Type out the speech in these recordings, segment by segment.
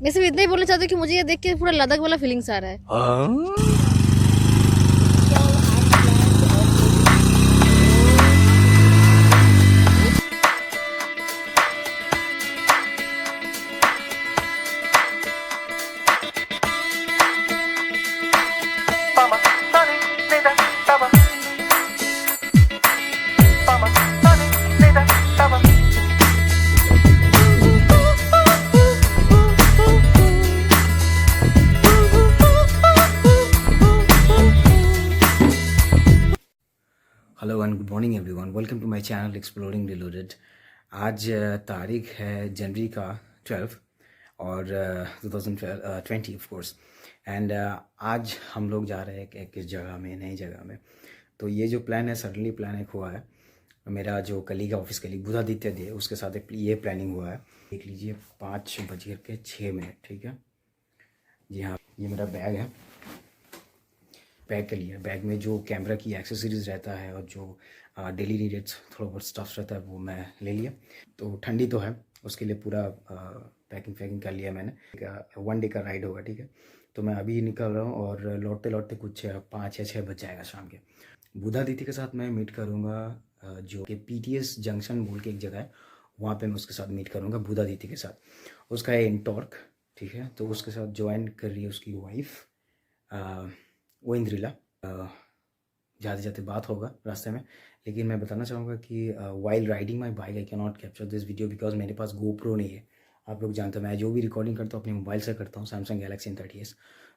मैं सिर्फ इतना ही बोलना चाहती हूँ कि मुझे ये देख के पूरा लद्दाख वाला फीलिंग्स आ रहा है। Hello and good morning everyone, welcome to my channel exploring reloaded. आज तारीख है जनवरी का 12 और 2020 ऑफ कोर्स। एंड आज हम लोग जा रहे हैं एक जगह में, नई जगह में। तो ये जो प्लान है, सडनली प्लान एक हुआ है। मेरा जो कलीग है, ऑफिस कलीग बुधादित्य दे, उसके साथ एक ये प्लानिंग हुआ है। देख लीजिए 5:06, ठीक है जी हाँ। ये मेरा बैग है, पैक कर लिया। बैग में जो कैमरा की एक्सेसरीज रहता है और जो डेली नीडेड थोड़ा बहुत स्टफ्स रहता है वो मैं ले लिया। तो ठंडी तो है, उसके लिए पूरा पैकिंग कर लिया मैंने। 1 डे का राइड होगा, ठीक है। तो मैं अभी निकल रहा हूँ और लौटते लौटते कुछ 5 या 6 बज जाएगा शाम के। बुधा दीदी के साथ मैं मीट करूँगा जो कि PTS जंक्शन बोल के एक जगह है, वहाँ पे मैं उसके साथ मीट करूँगा बुधा दीदी के साथ। उसका है इंटॉर्क, ठीक है। तो उसके साथ ज्वाइन कर रही है उसकी वाइफ वो इंद्रिला। जाते जाते बात होगा रास्ते में। लेकिन मैं बताना चाहूँगा कि while riding my bike I can not capture this video because मेरे पास GoPro नहीं है। आप लोग जानते हैं मैं जो भी रिकॉर्डिंग करता हूँ अपने मोबाइल से करता हूँ, सैमसंग गैलेक्सी N30s।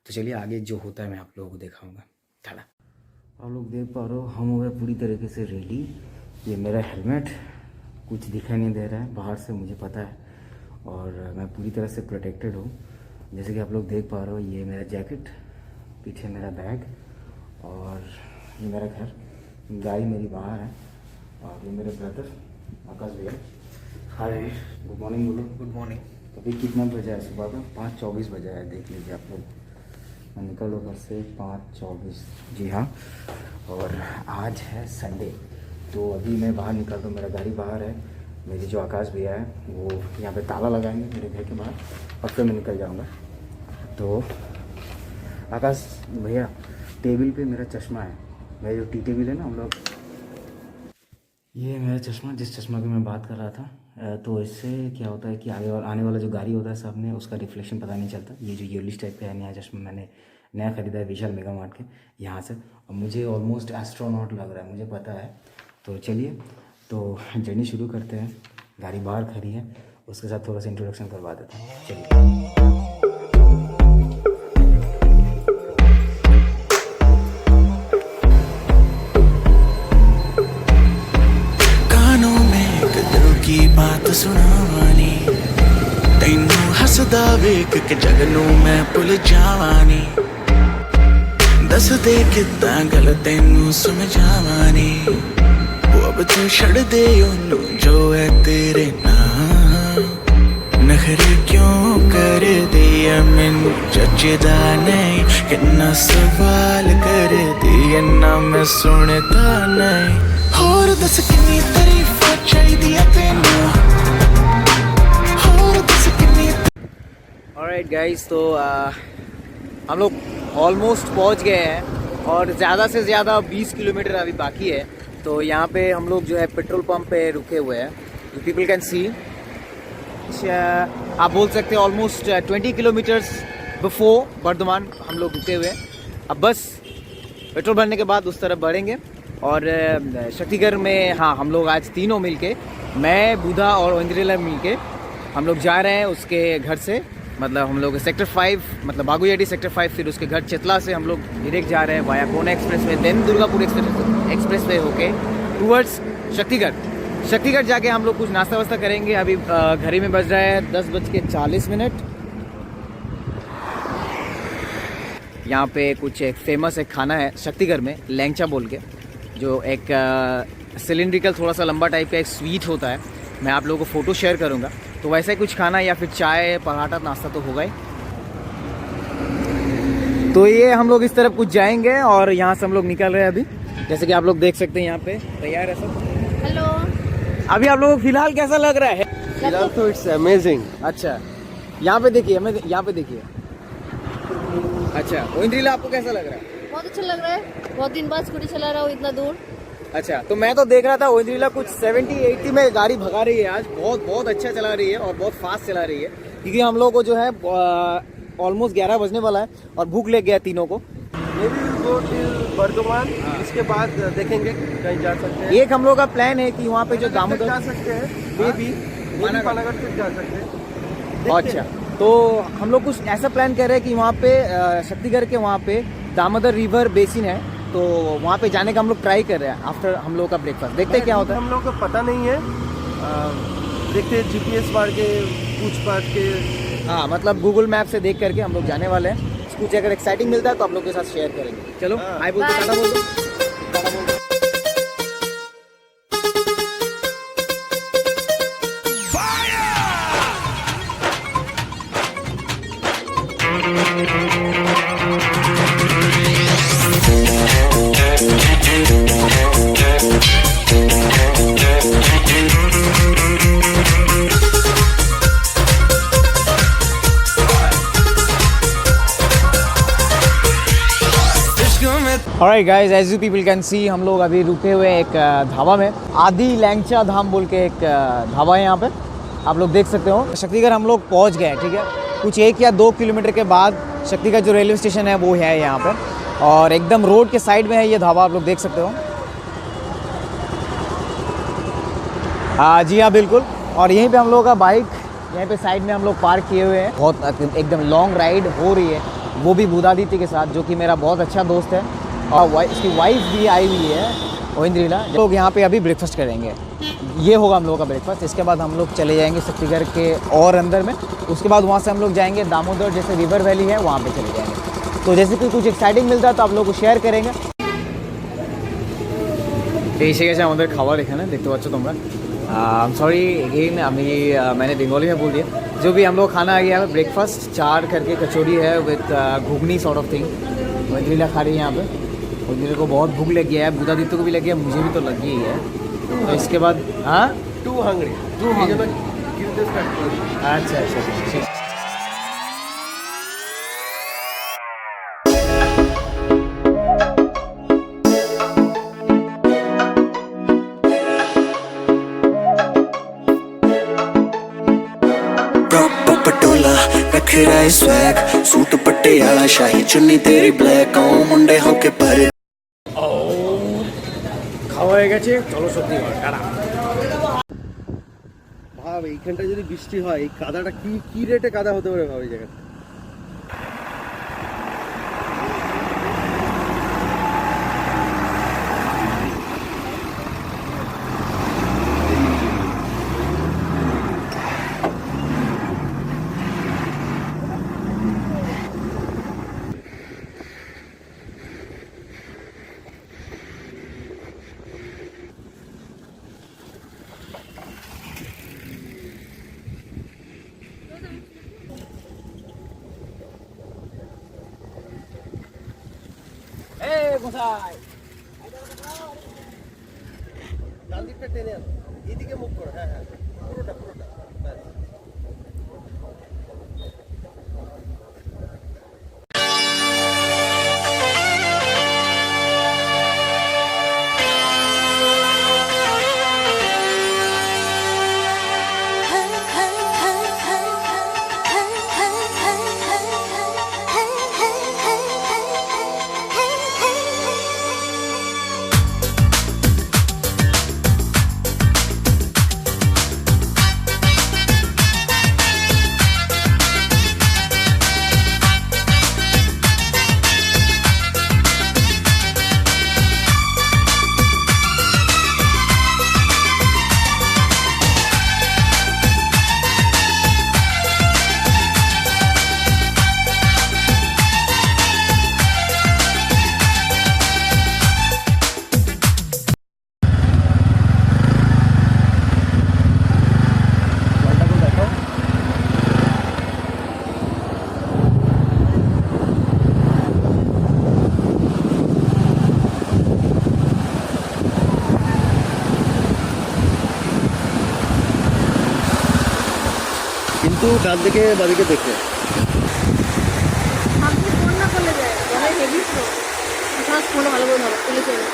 तो चलिए आगे जो होता है मैं आप लोगों को दिखाऊँगा। थाला आप लोग देख पा रहे हो, हम हो गए पूरी तरीके से रेडी। ये मेरा हेलमेट कुछ दिखाई नहीं दे रहा है बाहर से, मुझे पता है, और मैं पूरी तरह से प्रोटेक्टेड हूँ। जैसे कि आप लोग देख पा रहे हो, ये मेरा जैकेट, पीछे मेरा बैग और ये मेरा घर। गाड़ी मेरी बाहर है और ये मेरे ब्रदर आकाश भैया। हाय, गुड मॉर्निंग बोलो। Good morning. अभी कितना बजा है? सुबह का 5:24 बजा है, देख लीजिए आप लोग। मैं निकल घर से 5:24, जी हाँ। और आज है संडे, तो अभी मैं बाहर निकल रहा हूँ। मेरा गाड़ी बाहर है, मेरे जो आकाश भैया है वो यहाँ पे ताला लगाएंगे मेरे घर के बाहर और फिर मैं निकल जाऊँगा। तो आकाश भैया, टेबल पे मेरा चश्मा है, मेरा जो टी टेबल है ना हम लोग, ये मेरा चश्मा, जिस चश्मा की मैं बात कर रहा था। तो इससे क्या होता है कि आने वाला जो गाड़ी होता है सामने, उसका रिफ्लेक्शन पता नहीं चलता। ये जो येलिश टाइप का है नया चश्मा, मैंने नया ख़रीदा है विशाल मेगा मार्ट के यहाँ से, और मुझे ऑलमोस्ट एस्ट्रोनॉट लग रहा है, मुझे पता है। तो चलिए, तो जर्नी शुरू करते हैं। गाड़ी बाहर खड़ी है, उसके साथ थोड़ा सा इंट्रोडक्शन करवा देता हूँ। चलिए। की बात सुनावानी, तैनू हसदा वेख के जग नू मैं भुल जावानी। दस दे किदां गल तैनू समझावानी, वो अब तू छड़ दे ओनू जो है तेरे नाम। नखरे क्यों कर दिया मैनू जचदा नहीं, किन्ना सवाल कर दिया ना मैं सुनता नहीं। होर दस किन्नी तारीफ चाहिदी है तैनू, होर दस किन्नी। ऑलराइट गाइस, तो हम लोग ऑलमोस्ट पहुंच गए हैं और ज़्यादा से ज़्यादा 20 किलोमीटर अभी बाकी है। तो यहाँ पे हम लोग जो है पेट्रोल पंप पे रुके हुए हैं। यू पीपल कैन सी, आप बोल सकते हैं ऑलमोस्ट 20 किलोमीटर्स बिफोर बर्धमान हम लोग रुके हुए हैं। अब बस पेट्रोल भरने के बाद उस तरफ बढ़ेंगे। और शक्तिगढ़ में, हाँ, हम लोग आज तीनों मिलके, मैं, बुधा और इंद्रिला मिलके हम लोग जा रहे हैं उसके घर से। मतलब हम लोग सेक्टर 5, मतलब बागुयाडी सेक्टर 5, फिर उसके घर चितला से हम लोग डायरेक्ट जा रहे हैं via Kona expressway, then Durgapur expressway होके टूवर्ड्स शक्तिगढ़। शक्तिगढ़ जाके हम लोग कुछ नाश्ता वास्ता करेंगे। अभी घड़ी में बज रहा है 10:40। यहाँ पे कुछ एक फेमस एक खाना है शक्तिगढ़ में, लैंगचा बोल के, जो एक सिलिंड्रिकल थोड़ा सा लंबा टाइप का एक स्वीट होता है। मैं आप लोगों को फ़ोटो शेयर करूँगा। तो वैसा ही कुछ खाना या फिर चाय पराठा नाश्ता तो होगा ही। तो ये हम लोग इस तरफ कुछ जाएंगे और यहाँ से हम लोग निकल रहे हैं अभी। जैसे कि आप लोग देख सकते हैं यहाँ पे तैयार है सब। हेलो, अभी आप लोगों को फिलहाल कैसा लग रहा है? फिलहाल तो इट्स अमेजिंग। अच्छा, यहाँ पे देखिए, हमें यहाँ पे देखिए। अच्छा, ओइंद्रिला आपको कैसा लग रहा है? बहुत अच्छा लग रहा है, बहुत दिन बाद स्कूटी चला रहा हूँ इतना दूर। अच्छा, तो मैं तो देख रहा था ओइंद्रिला कुछ 70-80 में गाड़ी भगा रही है आज, बहुत बहुत अच्छा चला रही है और बहुत फास्ट चला रही है, क्योंकि हम लोग को जो है ऑलमोस्ट 11 बजने वाला है और भूख लग गया तीनों को। बर्धमान, इसके बाद देखेंगे कहीं जा सकते हैं। एक हम लोग का प्लान है कि वहाँ पे जो दामोदर जा सकते हैं, मे भी पानागढ़ तक जा सकते हैं। अच्छा, तो हम लोग कुछ ऐसा प्लान कर रहे हैं कि वहाँ पे शक्तिगढ़ के वहाँ पे दामोदर रिवर बेसिन है, तो वहाँ पे जाने का हम लोग ट्राई कर रहे हैं आफ्टर हम लोग का ब्रेकफास्ट। देखते हैं क्या होता है। हम लोग को पता नहीं है, देखते हैं जीपीएस मार के पूछ पाछ के। हाँ, मतलब गूगल मैप से देख करके हम लोग जाने वाले हैं। कुछ अगर एक्साइटिंग मिलता है तो आप लोग के साथ शेयर करेंगे। चलो, हाय बोल दो, टाटा बोल दो, टाटा बोल दो। Alright guys, as you people can see, हम लोग अभी रुके हुए एक ढाबा में, आदि लैंगचा धाम बोल के एक ढाबा है यहाँ पे, आप लोग देख सकते हो। शक्तिगढ़ हम लोग पहुँच गए, ठीक है। कुछ 1 या 2 किलोमीटर के बाद शक्तिगढ़ जो रेलवे स्टेशन है वो है यहाँ पे, और एकदम रोड के साइड में है ये ढाबा, आप लोग देख सकते हो। हाँ जी हाँ, बिल्कुल। और यहीं पे हम लोग का बाइक यहीं पे साइड में हम लोग पार्क किए हुए हैं। बहुत एकदम लॉन्ग राइड हो रही है, वो भी बुधादित्य के साथ, जो कि मेरा बहुत अच्छा दोस्त है, और इसकी वाइफ भी आई हुई है ओइंद्रिला। लोग यहाँ पे अभी ब्रेकफास्ट करेंगे, ये होगा हम लोगों का ब्रेकफास्ट। इसके बाद हम लोग चले जाएंगे शक्तिगढ़ के और अंदर में, उसके बाद वहाँ से हम लोग जाएंगे दामोदर, जैसे रिवर वैली है वहाँ पे चले जाएंगे। तो जैसे कि कुछ एक्साइटिंग मिलता है तो आप लोग को शेयर करेंगे। এসে গেছে আমাদের খাবার এখানে, দেখতে পাচ্ছ তোমরা। सॉरी अगेन, मैंने बंगाली में बोल दिया। जो भी हम लोग खाना आ गया है, ब्रेकफास्ट 4 करके कचौड़ी है with ghugni sort of thing, Oindrila खा रही है यहाँ पे। ओइंद्रिला को बहुत भूख लगी है, बुधादित्य को भी लगी है, मुझे भी तो लगी ही है। तो इसके बाद हाँ, टू हंग्री अच्छा अच्छा ठीक। पटोला रख रहा है स्वैग, सूट पटियाला शाही चुन्नी तेरी ब्लैक, ओ मुंडे होके पर খাওয়া হয়ে গেছে, চলো শক্তিগড় টাটা। ভাব এইখানটা যদি বৃষ্টি হয়, এই কাদাটা কি রেটে কাদা হতে পারে ভাব এই জায়গাটা। ডান দিকটা টেনে আনো, এইদিকে মুখ করো। হ্যাঁ হ্যাঁ, পুরোটা ব্যাস। কিন্তু ডান দিকে বাদিকে দেখে আপনি ফোন না করলে যায় অনেক হেভি তো ফার্স্ট ফোনটা ভালো করে ধরো তুলে চলে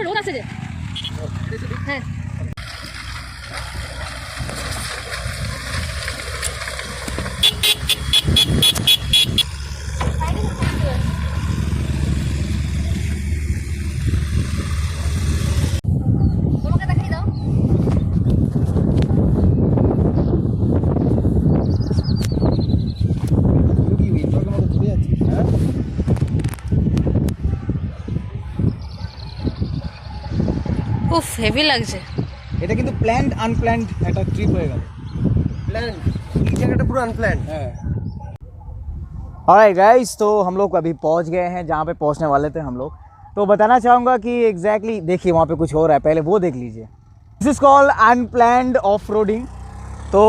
রোড আছে যে হ্যাঁ তোমাকে দেখাই দাও উফ হেভি লাগছে এটা কিন্তু প্ল্যান্ড আনপ্ল্যান্ড একটা ট্রিপ হয়ে গেল প্ল্যান এই জায়গাটা পুরো আনপ্ল্যান ऑलराइट गाइस, तो हम लोग अभी पहुंच गए हैं जहां पे पहुंचने वाले थे हम लोग। तो बताना चाहूँगा कि एग्जैक्टली देखिए वहाँ पे कुछ हो रहा है, पहले वो देख लीजिए। This is called unplanned off roading. तो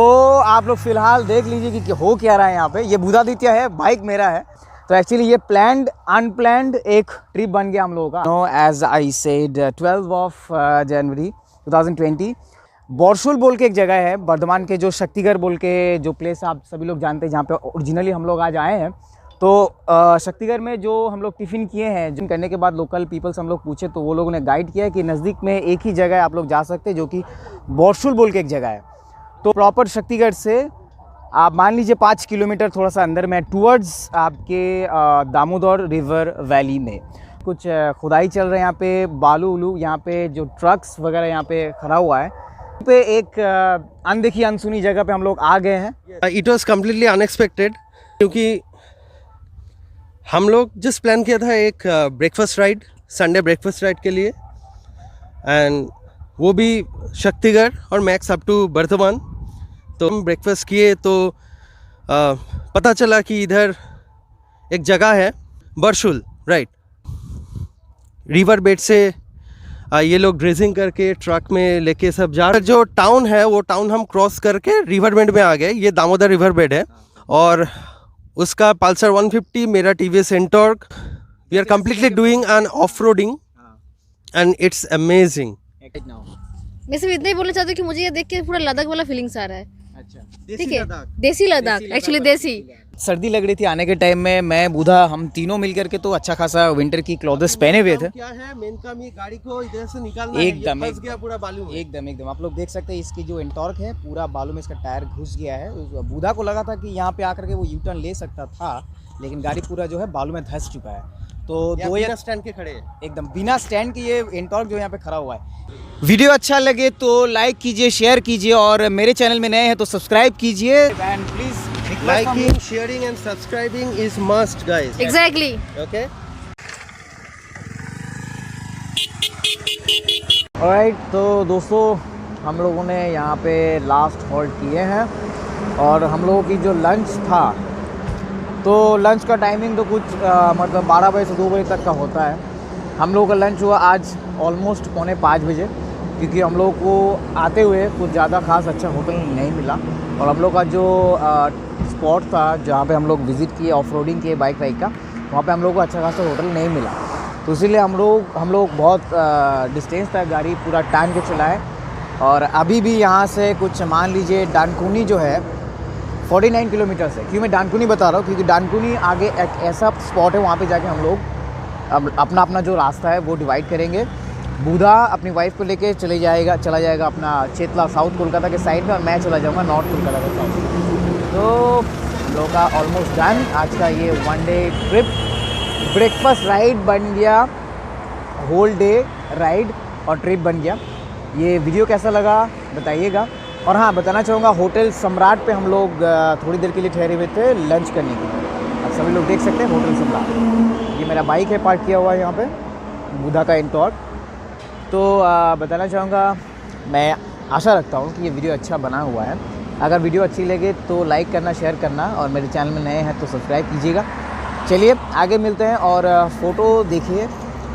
आप लोग फ़िलहाल देख लीजिए कि हो क्या रहा है यहाँ पे। ये बुधादित्य है, बाइक मेरा है। तो एक्चुअली ये प्लैंड अनप्लैंड एक ट्रिप बन गया हम लोगों का। No as I said 12 of January 2020 Borshul बोल के एक जगह है बर्धमान के, जो शक्तिगढ़ बोल के जो प्लेस आप सभी लोग जानते हैं, जहाँ पे ओरिजिनली हम लोग आज आए हैं। तो शक्तिगढ़ में जो हम लोग टिफ़िन किए हैं, जिन करने के बाद लोकल पीपल्स हम लोग पूछे तो वो लोगों ने गाइड किया है कि नज़दीक में एक ही जगह आप लोग जा सकते हैं, जो कि बोरशुल बोल के एक जगह है। तो प्रॉपर शक्तिगढ़ से आप मान लीजिए 5 किलोमीटर थोड़ा सा अंदर में टूवर्ड्स आपके दामोदर रिवर वैली में कुछ खुदाई चल रहा है। यहाँ पे बालू उलू, यहाँ पे जो ट्रक्स वगैरह यहाँ पे खड़ा हुआ है। पे एक अनदेखी अनसुनी जगह पे हम लोग आ गए हैं। इट वॉज कम्प्लीटली अनएक्सपेक्टेड, क्योंकि हम लोग जिस प्लान किया था एक breakfast ride, Sunday breakfast ride के लिए, एंड वो भी शक्तिगढ़ और मैक्स अप टू बर्धमान। तो हम ब्रेकफास्ट किए तो पता चला कि इधर एक जगह है बोरशुल, राइट, रिवर बेड से ये लोग ड्रेजिंग करके ट्रक में लेके सब जा रहे। जो टाउन है वो टाउन हम क्रॉस करके रिवर बेड में आ गए। ये दामोदर रिवर बेड है और उसका पल्सर 150, मेरा TVS Ntorq. We are completely doing an off roading and it's amazing. मैं सिर्फ इतना ही बोलना चाहती हूँ कि मुझे ये देख के पूरा लद्दाख वाला फीलिंग्स आ रहा है। अच्छा, ठीक है, देसी लद्दाख, एक्चुअली देसी। सर्दी लग रही थी आने के टाइम में, मैं बुधा हम तीनों मिल करके तो अच्छा खासा विंटर की क्लॉथेस पहने हुए थे। क्या है मेन काम, ये गाड़ी को इधर से निकालना एकदम है। ये फंस गया पूरा बालू में। एकदम आप लोग देख सकते हैं इसकी जो एंटॉर्क है पूरा बालू में इसका टायर घुस गया है। बुधा को लगा था कि यहाँ पे आकर के वो यू टर्न ले सकता था, लेकिन गाड़ी पूरा जो है बालू में धंस चुका है। तो दो बिना स्टैंड के खड़े हैं, एकदम बिना स्टैंड के ये एंटॉर्क जो यहाँ पे खड़ा हुआ है। वीडियो अच्छा लगे तो लाइक कीजिए, शेयर कीजिए, और मेरे चैनल में नए हैं तो सब्सक्राइब कीजिए। And please liking, sharing and subscribing is must guys. Exactly. Okay, alright, तो दोस्तों हम लोगों ने यहाँ पे लास्ट हॉल्ट किए हैं और हम लोगों की जो लंच था, तो लंच का टाइमिंग तो कुछ मतलब 12 बजे से 2 बजे तक का होता है। हम लोगों का लंच हुआ आज ऑलमोस्ट 4:45 बजे, क्योंकि हम लोगों को आते हुए कुछ ज़्यादा खास अच्छा होटल नहीं मिला। और हम लोग का जो स्पॉट था जहाँ पे हम लोग विज़िट किए ऑफ रोडिंग के बाइक राइड का, वहाँ पे हम लोग को अच्छा खासा होटल नहीं मिला। तो इसीलिए हम लोग बहुत डिस्टेंस तक गाड़ी पूरा टाइम के चलाए। और अभी भी यहाँ से कुछ मान लीजिए डानकुनी जो है 49 किलोमीटर है। क्यों मैं डानकुनी बता रहा हूँ, क्योंकि डानकुनी आगे एक ऐसा स्पॉट है, वहाँ पे जाके हम लोग अपना जो रास्ता है वो डिवाइड करेंगे। बुधा अपनी वाइफ को लेके चला जाएगा अपना चेतला साउथ कोलकाता के साइड में, और मैं चला जाऊँगा नॉर्थ कोलकाता के साइड में। तो हम लोग का ऑलमोस्ट डन आज का ये 1 डे ट्रिप। ब्रेकफास्ट राइड बन गया, होल डे राइड और ट्रिप बन गया। ये वीडियो कैसा लगा बताइएगा। और हाँ, बताना चाहूँगा होटल सम्राट पे हम लोग थोड़ी देर के लिए ठहरे हुए थे लंच करने के लिए। अब सभी लोग देख सकते हैं होटल सम्राट। ये मेरा बाइक है पार्क किया हुआ है यहाँ पे, बुधा का इंटॉर्क। तो बताना चाहूँगा, मैं आशा रखता हूँ कि ये वीडियो अच्छा बना हुआ है। अगर वीडियो अच्छी लगे तो लाइक करना, शेयर करना, और मेरे चैनल में नए हैं तो सब्सक्राइब कीजिएगा। चलिए आगे मिलते हैं, और फ़ोटो देखिए,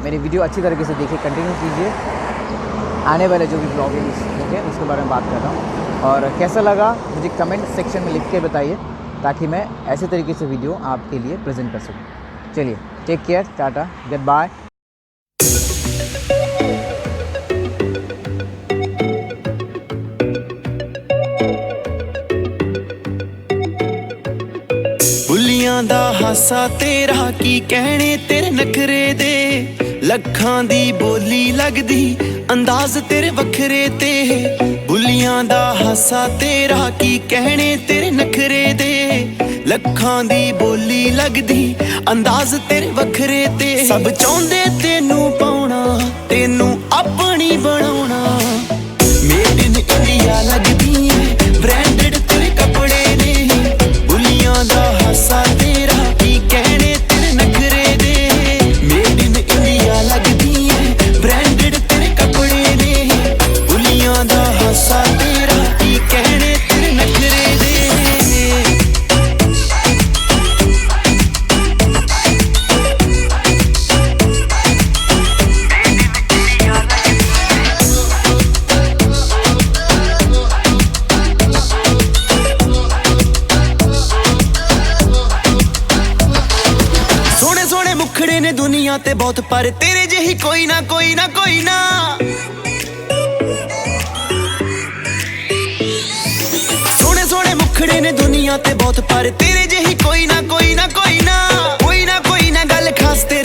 मेरी वीडियो अच्छी तरीके से देखिए, कंटिन्यू कीजिए। आने वाले जो भी ब्लॉगिंग्स होंगे उसके बारे में बात कर रहा हूँ, और कैसा लगा मुझे कमेंट सेक्शन में लिख के बताइए, ताकि मैं ऐसे तरीके से वीडियो आपके लिए प्रेजेंट कर सकूँ। चलिए, take care, tata, good bye. ਬੁੱਲੀਆਂ ਦਾ ਹਾਸਾ ਤੇਰਾ ਕੀ ਕਹਿਣੇ ਤੇਰੇ ਨਖਰੇ ਦੇ ਲੱਖਾਂ ਦੀ ਬੋਲੀ ਲੱਗਦੀ ਅੰਦਾਜ਼ ਤੇਰੇ ਵੱਖਰੇ ਤੇ ਬੁੱਲੀਆਂ ਦਾ ਹਾਸਾ ਤੇਰਾ ਕੀ ਕਹਿਣੇ ਤੇਰੇ ਨਖਰੇ ਦੇ ਲੱਖਾਂ ਦੀ ਬੋਲੀ ਲੱਗਦੀ ਅੰਦਾਜ਼ ਤੇਰੇ ਵੱਖਰੇ ਤੇ ਸਭ ਚਾਹੁੰਦੇ ਤੈਨੂੰ ਪਾਉਣਾ ਤੈਨੂੰ ਆਪਣੀ ਬਣਾਉਣਾ ਮੇਡ ਇਨ ਇੰਡੀਆ ਲੱਗਦੀ ਏ ਬ੍ਰਾਂਡਡ ਤੇਰੇ ਕੱਪੜੇ ਨੇ ਬੁੱਲੀਆਂ ਦਾ ਹਾਸਾ ਤੇਰਾ ਕੀ ਕਹਿਣੇ ਤੇਰੇ ਨਖਰੇ ਦੇ ਮੇਡ ਇਨ ਇੰਡੀਆ ਲੱਗਦੀ ਏ ਬ੍ਰਾਂਡਡ ਤੇਰੇ ਕੱਪੜੇ ਨੇ ਬੁੱਲੀਆਂ ਦਾ ਹਾਸਾ ਤੇਰਾ ਕੀ ਕਹਿਣੇ ਤੇਰੇ ਨਖਰੇ ਦੇ ਮੁਖੜੇ ਨੇ ਦੁਨੀਆ ਤੇ ਬਹੁਤ, ਪਰ ਤੇਰੇ ਜਿਹੀ ਕੋਈ ਨਾ ਕੋਈ ਨਾ ਕੋਈ ਨਾ। ਸੋਹਣੇ ਸੋਹਣੇ ਮੁਖੜੇ ਨੇ ਦੁਨੀਆ ਤੇ ਬਹੁਤ, ਪਰ ਤੇਰੇ ਜਿਹੀ ਕੋਈ ਨਾ ਕੋਈ ਨਾ ਕੋਈ ਨਾ। ਕੋਈ ਨਾ ਕੋਈ ਨਾ ਗੱਲ ਖਾਸ ਤੇ